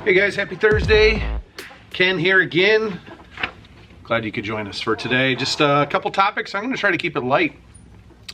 Hey guys, happy Thursday. Ken here again. Glad you could join us for today. Just a couple topics. I'm going to try to keep it light.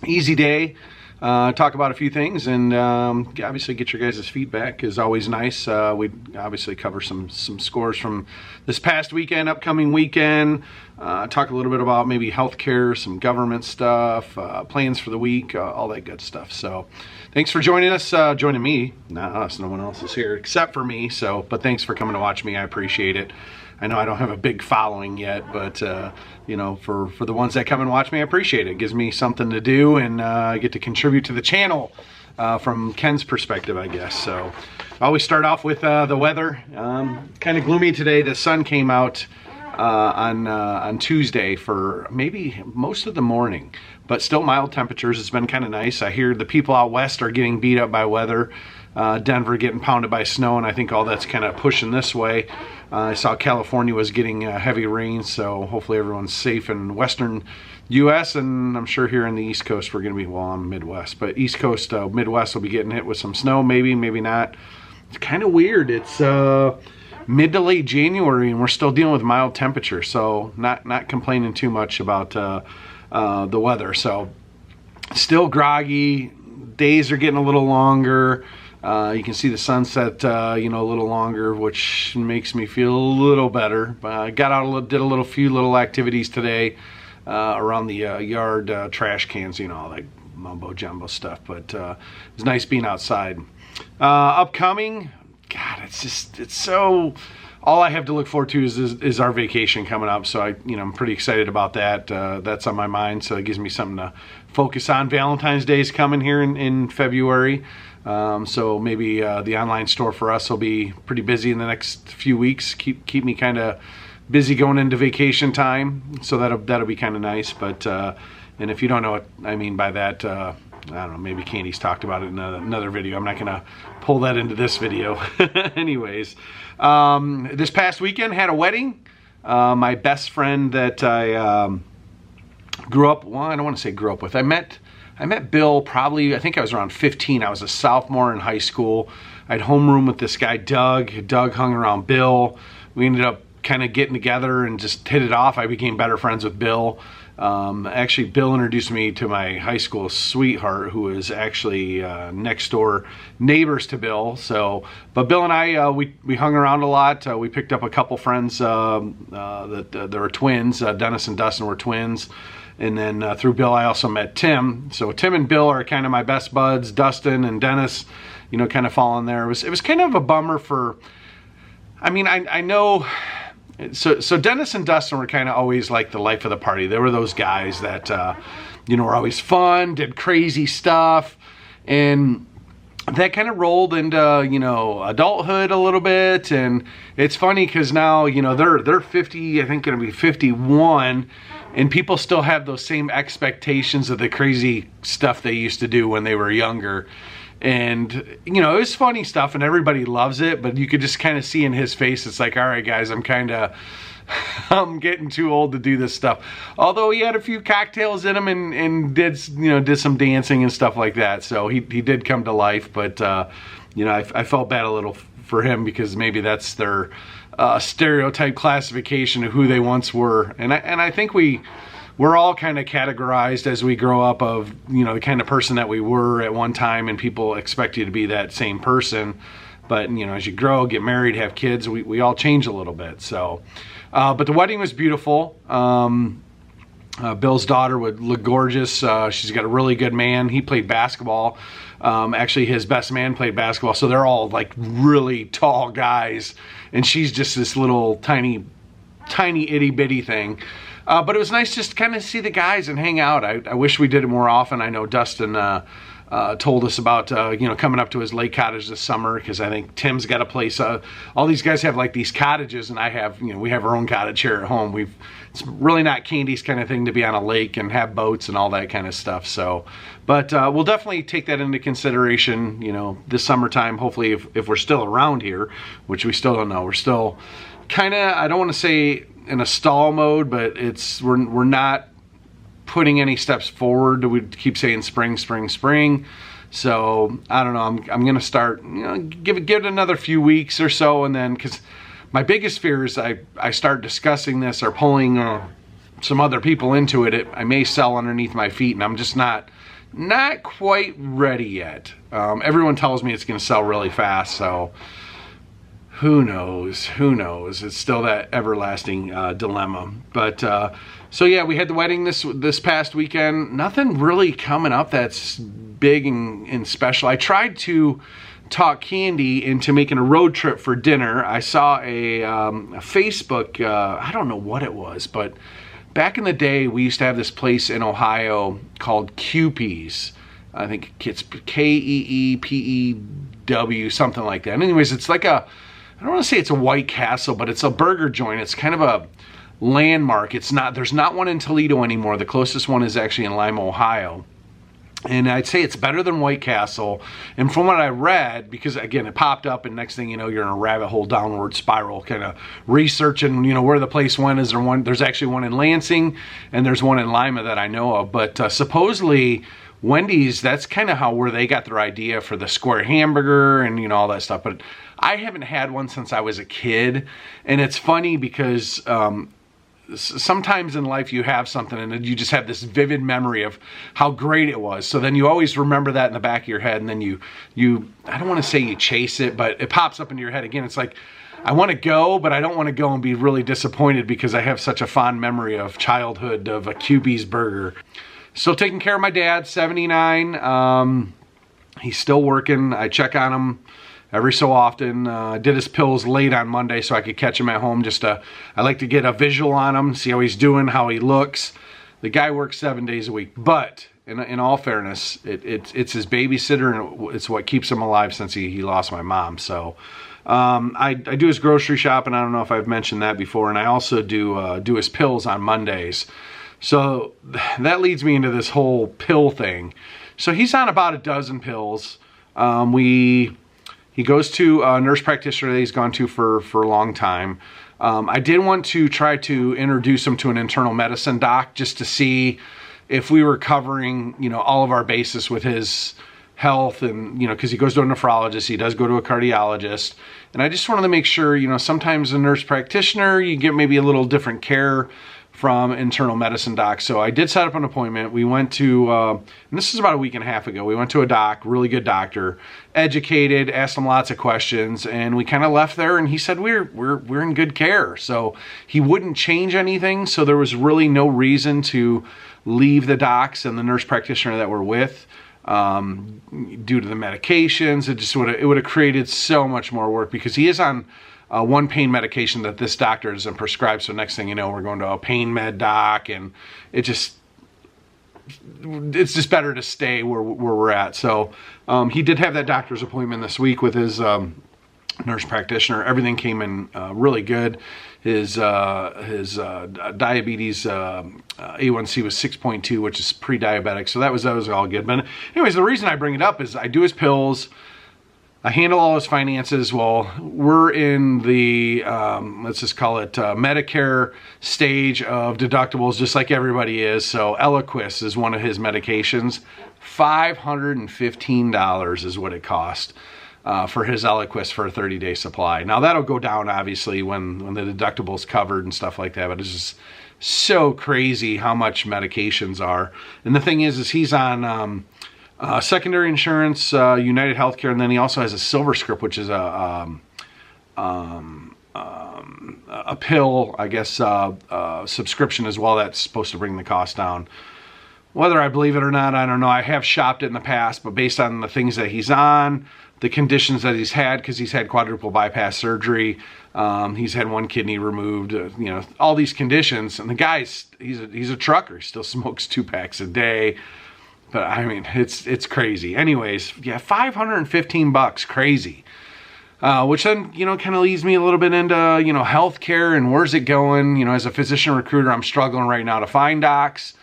Easy day. Talk about a few things and obviously get your guys' feedback is always nice. We obviously cover some scores from this past weekend, upcoming weekend. Talk a little bit about maybe healthcare, some government stuff, plans for the week, all that good stuff. So thanks for joining us, joining me, not us, no one else is here except for me. But thanks for coming to watch me. I appreciate it. I know I don't have a big following yet, but you know, for the ones that come and watch me, I appreciate it. It gives me something to do, and I get to contribute to the channel from Ken's perspective, I guess. So I always start off with the weather. Kind of gloomy today. The sun came out on Tuesday for maybe most of the morning, but still mild temperatures. It's been kind of nice. I hear the people out west are getting beat up by weather. Denver getting pounded by snow, and I think all that's kind of pushing this way. I saw California was getting heavy rain, so hopefully everyone's safe in western U.S. and I'm sure here in the East Coast we're going to be, well, I'm Midwest, but East Coast, Midwest will be getting hit with some snow, maybe not. It's kind of weird. It's mid to late January and we're still dealing with mild temperature, so not complaining too much about the weather. So still groggy. Days are getting a little longer. You can see the sunset, you know, a little longer, which makes me feel a little better. Got out, did a few little activities today around the yard, trash cans, you know, all that mumbo jumbo stuff. But it's nice being outside. Upcoming, God, it's so. All I have to look forward to is our vacation coming up. So I'm pretty excited about that. That's on my mind, so it gives me something to focus on. Valentine's Day is coming here in February. So maybe the online store for us will be pretty busy in the next few weeks. Keep me kind of busy going into vacation time. So that'll be kind of nice. But and if you don't know what I mean by that, I don't know. Maybe Candy's talked about it in another video. I'm not gonna pull that into this video. Anyways, this past weekend had a wedding. My best friend that I grew up. Well, I don't want to say grew up with. I met Bill probably, I think I was around 15. I was a sophomore in high school. I had homeroom with this guy, Doug. Doug hung around Bill. We ended up kind of getting together and just hit it off. I became better friends with Bill. Actually, Bill introduced me to my high school sweetheart, who is actually next door neighbors to Bill. But Bill and I, we hung around a lot. We picked up a couple friends that were twins. Dennis and Dustin were twins. And then through Bill, I also met Tim. So Tim and Bill are kind of my best buds. Dustin and Dennis, you know, kind of fall in there. It was kind of a bummer for, I mean, I know, so Dennis and Dustin were kind of always like the life of the party. They were those guys that, you know, were always fun, did crazy stuff. And that kind of rolled into, you know, adulthood a little bit. And it's funny because now, you know, they're 50, I think going to be 51. And people still have those same expectations of the crazy stuff they used to do when they were younger. And, you know, it was funny stuff and everybody loves it, but you could just kind of see in his face, it's like, all right, guys, I'm I'm getting too old to do this stuff. Although he had a few cocktails in him and did some dancing and stuff like that. So he did come to life, but, you know, I felt bad a little for him because maybe that's their stereotype classification of who they once were. And I think we're all kind of categorized as we grow up of, you know, the kind of person that we were at one time, and people expect you to be that same person. But, you know, as you grow, get married, have kids, we all change a little bit. So, but the wedding was beautiful. Bill's daughter would look gorgeous. She's got a really good man. He played basketball. Actually, his best man played basketball. So they're all like really tall guys. And she's just this little tiny itty bitty thing. But it was nice just to kind of see the guys and hang out. I wish we did it more often. I know Dustin told us about, you know, coming up to his lake cottage this summer, because I think Tim's got a place. All these guys have like these cottages, and I have, you know, we have our own cottage here at home. It's really not Candy's kind of thing to be on a lake and have boats and all that kind of stuff. So, but we'll definitely take that into consideration, you know, this summertime, hopefully if we're still around here, which we still don't know. We're still kind of, I don't want to say in a stall mode, but we're not putting any steps forward. We keep saying spring, spring, spring. So I don't know. I'm going to start, give it another few weeks or so, and then because my biggest fear is I start discussing this or pulling some other people into it. I may sell underneath my feet, and I'm just not quite ready yet. Everyone tells me it's going to sell really fast, so who knows? It's still that everlasting dilemma. But so yeah, we had the wedding this past weekend. Nothing really coming up that's big and special. I tried to talk Candi into making a road trip for dinner. I saw a Facebook, I don't know what it was, but back in the day, we used to have this place in Ohio called Kewpee's. I think it's Keepew, something like that. Anyways, it's like I don't want to say it's a White Castle, but it's a burger joint. It's kind of a landmark. There's not one in Toledo anymore. The closest one is actually in Lima, Ohio. And I'd say it's better than White Castle. And from what I read, because again, it popped up, and next thing you know, you're in a rabbit hole downward spiral, kind of researching, where the place went. Is there one? There's actually one in Lansing, and there's one in Lima that I know of. But supposedly, Wendy's, that's kind of where they got their idea for the square hamburger and, all that stuff. But I haven't had one since I was a kid. And it's funny because sometimes in life you have something and you just have this vivid memory of how great it was. So then you always remember that in the back of your head, and then you I don't want to say you chase it, but it pops up into your head again. It's like, I want to go, but I don't want to go and be really disappointed because I have such a fond memory of childhood of a Kewpee's burger. Still taking care of my dad, 79. He's still working. I check on him every so often. Did his pills late on Monday so I could catch him at home. I like to get a visual on him, see how he's doing, how he looks. The guy works 7 days a week, but in all fairness, it's his babysitter, and it's what keeps him alive since he lost my mom. So I do his grocery shopping. I don't know if I've mentioned that before, and I also do his pills on Mondays. So that leads me into this whole pill thing. So he's on about a dozen pills. He goes to a nurse practitioner that he's gone to for a long time. I did want to try to introduce him to an internal medicine doc just to see if we were covering, all of our bases with his health, and, because he goes to a nephrologist, he does go to a cardiologist. And I just wanted to make sure, sometimes a nurse practitioner, you get maybe a little different care from internal medicine docs. So I did set up an appointment. We went to, and this is about a week and a half ago, we went to a doc, really good doctor, educated, asked him lots of questions, and we kind of left there, and he said we're in good care. So he wouldn't change anything, so there was really no reason to leave the docs and the nurse practitioner that we're with due to the medications. It would have created so much more work, because he is on one pain medication that this doctor doesn't prescribe. So next thing you know, we're going to a pain med doc, and it's just better to stay where we're at. So he did have that doctor's appointment this week with his nurse practitioner. Everything came in really good. His diabetes A1C was 6.2, which is pre-diabetic. So that was all good. But anyways, the reason I bring it up is I do his pills. I handle all his finances. Well, we're in the, let's just call it Medicare stage of deductibles, just like everybody is. So Eliquis is one of his medications. $515 is what it cost for his Eliquis for a 30-day supply. Now that'll go down, obviously, when the deductible's covered and stuff like that, but it's just so crazy how much medications are. And the thing is he's on secondary insurance, United Healthcare, and then he also has a Silver Script, which is a pill, I guess, subscription as well. That's supposed to bring the cost down. Whether I believe it or not, I don't know. I have shopped it in the past, but based on the things that he's on, the conditions that he's had, because he's had quadruple bypass surgery, he's had one kidney removed, all these conditions, and the guy's he's a trucker. He still smokes 2 packs a day. But I mean, it's crazy. Anyways, yeah, $515, crazy. Which then, kind of leads me a little bit into, healthcare and where's it going. As a physician recruiter, I'm struggling right now to find docs.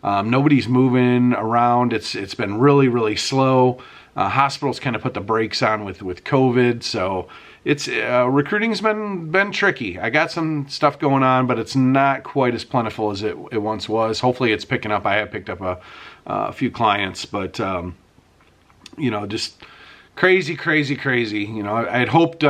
Nobody's moving around. It's been really, really slow. Hospitals kind of put the brakes on with COVID. So it's recruiting's been tricky. I got some stuff going on, but it's not quite as plentiful as it once was. Hopefully it's picking up. I have picked up a few clients, but you know, just crazy, crazy, crazy. You know, I had hoped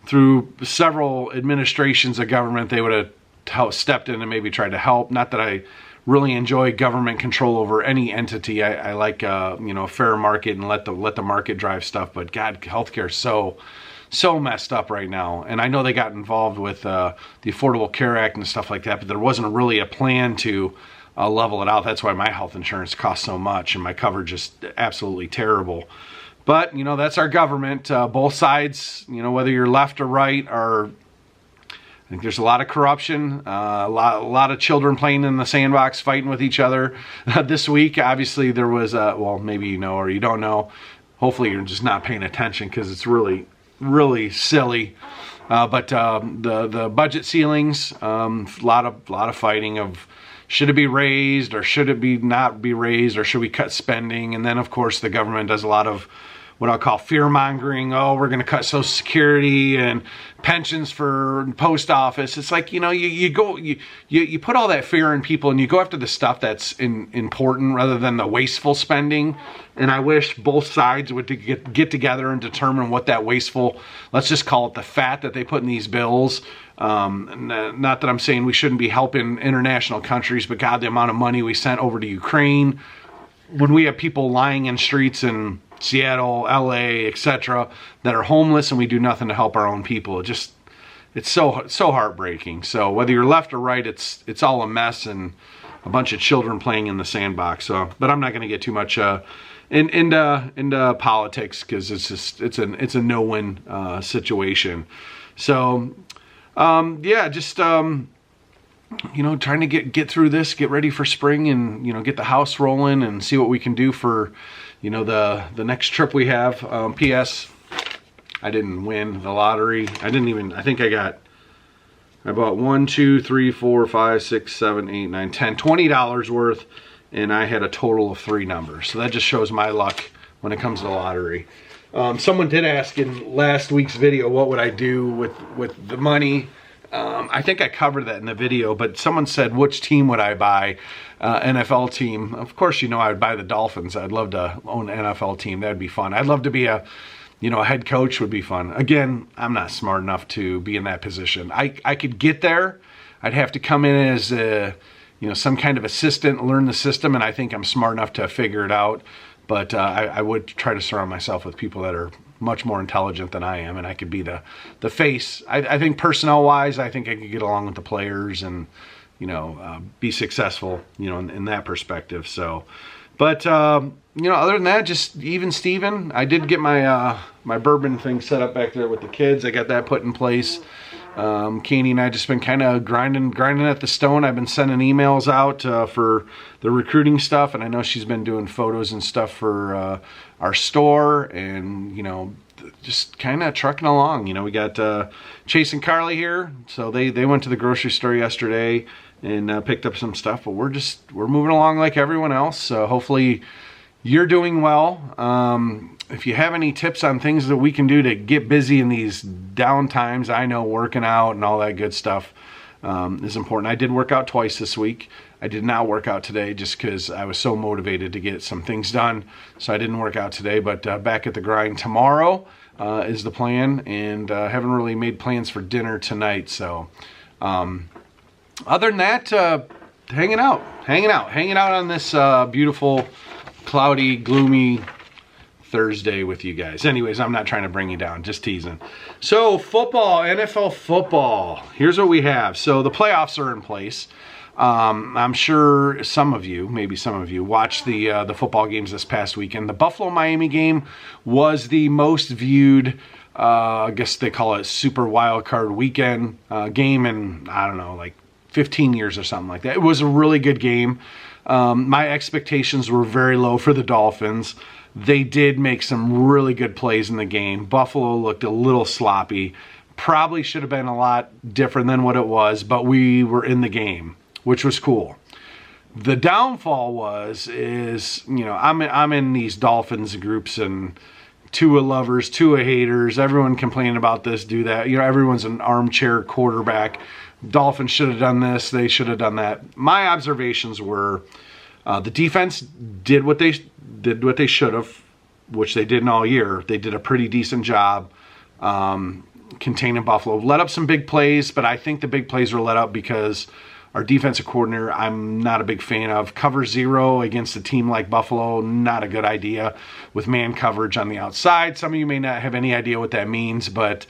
through several administrations of government they would have stepped in and maybe tried to help. Not that I really enjoy government control over any entity. I like you know, a fair market and let the market drive stuff. But God, healthcare is so messed up right now. And I know they got involved with the Affordable Care Act and stuff like that, but there wasn't really a plan to level it out. That's why my health insurance costs so much and my coverage is absolutely terrible. But, you know, that's our government. Both sides, you know, whether you're left or right, I think there's a lot of corruption, a lot of children playing in the sandbox, fighting with each other. This week, obviously, there was, well, maybe you know or you don't know. Hopefully, you're just not paying attention because it's really, really silly. But the budget ceilings, a lot of fighting of should it be raised or should it be not be raised or should we cut spending? And then, of course, the government does a lot of what I'll call fear-mongering. Oh, we're going to cut Social Security and pensions for post office. It's like, you know, you put all that fear in people and you go after the stuff that's important rather than the wasteful spending. And I wish both sides would get together and determine what that wasteful, let's just call it the fat that they put in these bills. Not that I'm saying we shouldn't be helping international countries, but God, the amount of money we sent over to Ukraine, when we have people lying in streets in Seattle, LA, etc., that are homeless and we do nothing to help our own people. It's so heartbreaking. So whether you're left or right, it's all a mess and a bunch of children playing in the sandbox. So, but I'm not going to get too much into politics because it's a no-win situation. So yeah, just you know, trying to get through this, get ready for spring, and you know, get the house rolling and see what we can do for, you know, the next trip we have. P.S. I didn't win the lottery. I think I bought 1, 2, 3, 4, 5, 6, 7, 8, 9, 10, $20 worth, and I had a total of 3 numbers. So that just shows my luck when it comes to the lottery. Someone did ask in last week's video, what would I do with the money? I think I covered that in the video, but someone said, which team would I buy? NFL team. Of course, you know, I would buy the Dolphins. I'd love to own an NFL team. That'd be fun. I'd love to be a head coach would be fun. Again, I'm not smart enough to be in that position. I could get there. I'd have to come in as some kind of assistant, learn the system, and I think I'm smart enough to figure it out. But I would try to surround myself with people that are much more intelligent than I am, and I could be the face. I think personnel-wise, I think I could get along with the players and, you know, be successful, you know, in that perspective. So, but, you know, other than that, just even Steven, I did get my my bourbon thing set up back there with the kids. I got that put in place. Candy and I just been kind of grinding at the stone. I've been sending emails out for the recruiting stuff, and I know she's been doing photos and stuff for our store, and you know, just kind of trucking along. You know, we got Chase and Karli here, so they went to the grocery store yesterday and picked up some stuff, but we're moving along like everyone else. So hopefully you're doing well. If you have any tips on things that we can do to get busy in these down times, I know working out and all that good stuff is important. I did work out twice this week. I did not work out today just because I was so motivated to get some things done. So I didn't work out today, but back at the grind tomorrow is the plan, and haven't really made plans for dinner tonight. So other than that, hanging out on this beautiful, cloudy, gloomy Thursday with you guys. Anyways, I'm not trying to bring you down, just teasing. So football, NFL football, here's what we have. So the playoffs are in place. I'm sure maybe some of you watched the football games this past weekend. The Buffalo-Miami game was the most viewed, I guess they call it Super Wild Card Weekend game in, I don't know, like 15 years or something like that. It was a really good game. My expectations were very low for the Dolphins. They did make some really good plays in the game. Buffalo looked a little sloppy. Probably should have been a lot different than what it was, but we were in the game, which was cool. The downfall is, you know, I'm in these Dolphins groups and Tua lovers, Tua haters, everyone complaining about this, do that. You know, everyone's an armchair quarterback. Dolphins should have done this, they should have done that. My observations were the defense did what they should have. which they didn't all year, they did a pretty decent job containing Buffalo. Let up some big plays, but I think the big plays were let up because our defensive coordinator, I'm not a big fan of. Cover zero against a team like Buffalo, not a good idea with man coverage on the outside. Some of you may not have any idea what that means, but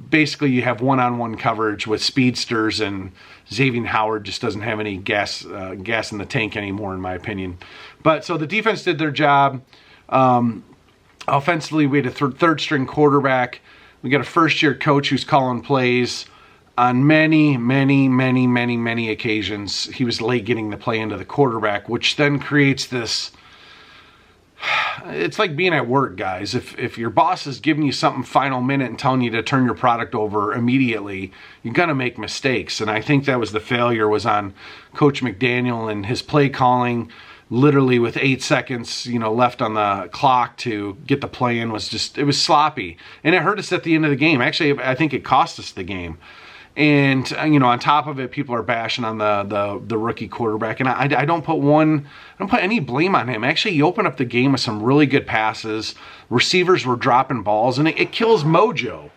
basically you have one-on-one coverage with speedsters, and Xavier Howard just doesn't have any gas in the tank anymore, in my opinion. But so the defense did their job. Offensively, we had a third-string quarterback. We got a first-year coach who's calling plays. On many occasions, he was late getting the play into the quarterback, which then creates this... It's like being at work, guys. If your boss is giving you something final minute and telling you to turn your product over immediately, you're going to make mistakes. And I think that was the failure, was on Coach McDaniel and his play calling. Literally with 8 seconds, left on the clock to get the play in, it was sloppy. And it hurt us at the end of the game. Actually, I think it cost us the game. And, on top of it, people are bashing on the rookie quarterback. And I don't put any blame on him. Actually, he opened up the game with some really good passes. Receivers were dropping balls, and it kills mojo.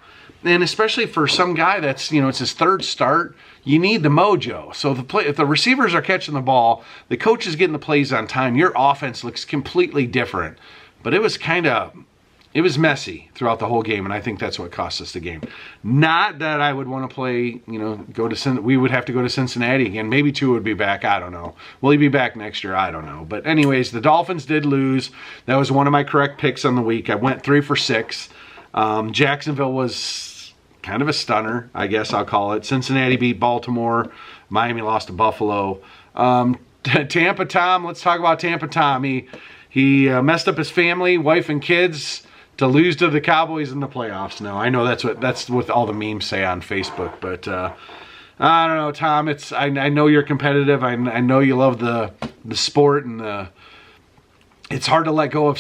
And especially for some guy that's, it's his third start, you need the mojo. So if the receivers are catching the ball, the coach is getting the plays on time, your offense looks completely different. But it was messy throughout the whole game, and I think that's what cost us the game. Not that I would want to play, we would have to go to Cincinnati again. Maybe Tua would be back. I don't know. Will he be back next year? I don't know. But anyways, the Dolphins did lose. That was one of my correct picks on the week. I went 3 for 6. Jacksonville was kind of a stunner, I guess I'll call it. Cincinnati beat Baltimore. Miami lost to Buffalo. Tampa Tom, let's talk about Tampa Tom. He messed up his family, wife and kids, to lose to the Cowboys in the playoffs. Now, I know that's what all the memes say on Facebook, but I don't know, Tom. I know you're competitive. I know you love the sport, and it's hard to let go of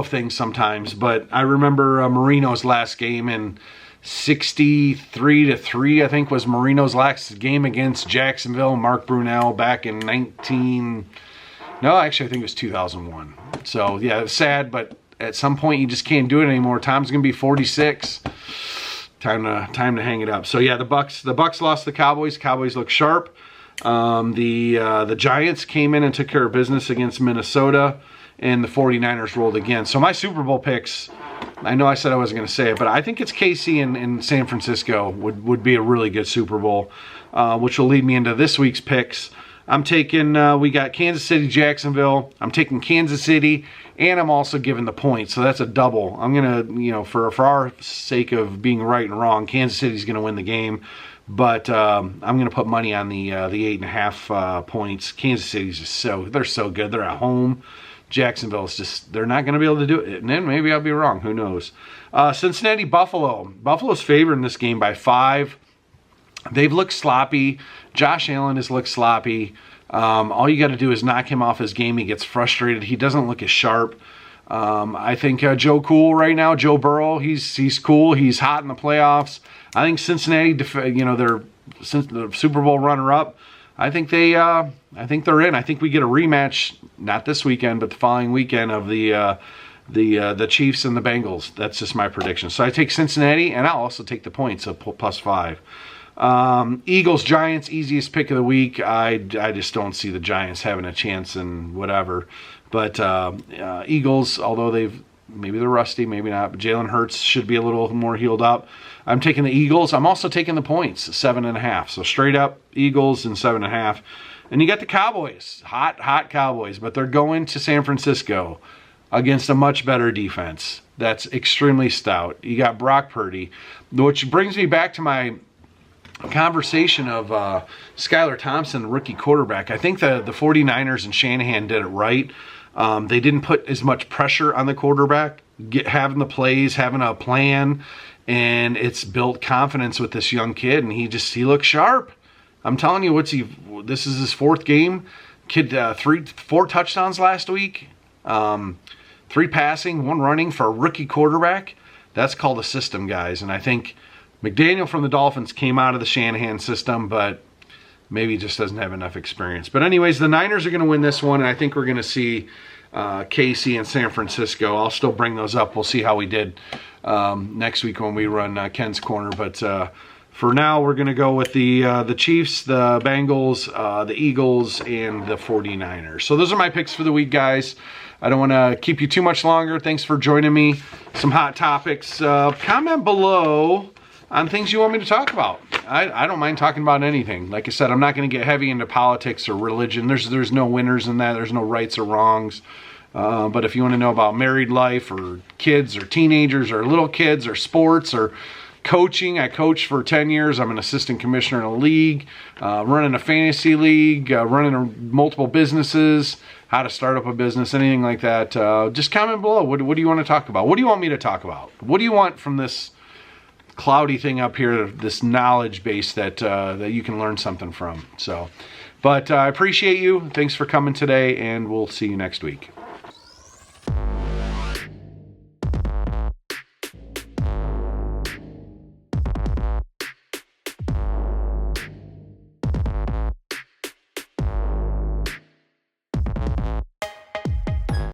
things sometimes. But I remember Marino's last game, and 63-3, I think, was Marino's last game against Jacksonville. Mark Brunell back in I think it was 2001. So yeah, it was sad, but at some point you just can't do it anymore. Tom's gonna be 46. Time to hang it up. So yeah, the Bucks lost the Cowboys. Cowboys look sharp. The Giants came in and took care of business against Minnesota, and the 49ers rolled again. So my Super Bowl picks, I know I said I wasn't going to say it, but I think it's KC and San Francisco would be a really good Super Bowl, which will lead me into this week's picks. I'm taking, we got Kansas City, Jacksonville. I'm taking Kansas City, and I'm also giving the points. So that's a double. I'm going to, for our sake of being right and wrong, Kansas City's going to win the game. But I'm going to put money on the 8.5 points. Kansas City's just they're so good. They're at home. Jacksonville's they're not going to be able to do it. And then maybe I'll be wrong. Who knows? Cincinnati, Buffalo. Buffalo's favored in this game by 5. They've looked sloppy. Josh Allen has looked sloppy. All you got to do is knock him off his game. He gets frustrated. He doesn't look as sharp. I think Joe Burrow, he's cool. He's hot in the playoffs. I think Cincinnati, they're the Super Bowl runner-up. I think they're in. I think we get a rematch, not this weekend, but the following weekend, of the Chiefs and the Bengals. That's just my prediction. So I take Cincinnati, and I'll also take the points of +5. Eagles, Giants, easiest pick of the week. I just don't see the Giants having a chance and whatever. But Eagles, although maybe they're rusty, maybe not, but Jalen Hurts should be a little more healed up. I'm taking the Eagles. I'm also taking the points, 7.5. So straight up Eagles and 7.5. And you got the Cowboys, hot Cowboys, but they're going to San Francisco against a much better defense that's extremely stout. You got Brock Purdy, which brings me back to my conversation of Skylar Thompson, rookie quarterback. I think the 49ers and Shanahan did it right. They didn't put as much pressure on the quarterback, having the plays, having a plan, and it's built confidence with this young kid, and he looks sharp. I'm telling you, this is his 4th game. Kid, 4 touchdowns last week, 3 passing, 1 running for a rookie quarterback. That's called a system, guys, and I think McDaniel from the Dolphins came out of the Shanahan system, but maybe he just doesn't have enough experience. But anyways, the Niners are going to win this one, and I think we're going to see Casey and San Francisco. I'll still bring those up. We'll see how we did next week when we run Ken's Corner. But for now, we're going to go with the Chiefs, the Bengals, the Eagles, and the 49ers. So those are my picks for the week, guys. I don't want to keep you too much longer. Thanks for joining me. Some hot topics. Comment below on things you want me to talk about. I don't mind talking about anything. Like I said, I'm not going to get heavy into politics or religion. There's no winners in that. There's no rights or wrongs. But if you want to know about married life or kids or teenagers or little kids or sports or coaching, I coached for 10 years. I'm an assistant commissioner in a league, running a fantasy league, running multiple businesses, how to start up a business, anything like that. Just comment below. What do you want to talk about? What do you want me to talk about? What do you want from this cloudy thing up here, this knowledge base that you can learn something from? So, but I appreciate you. Thanks for coming today, and we'll see you next week.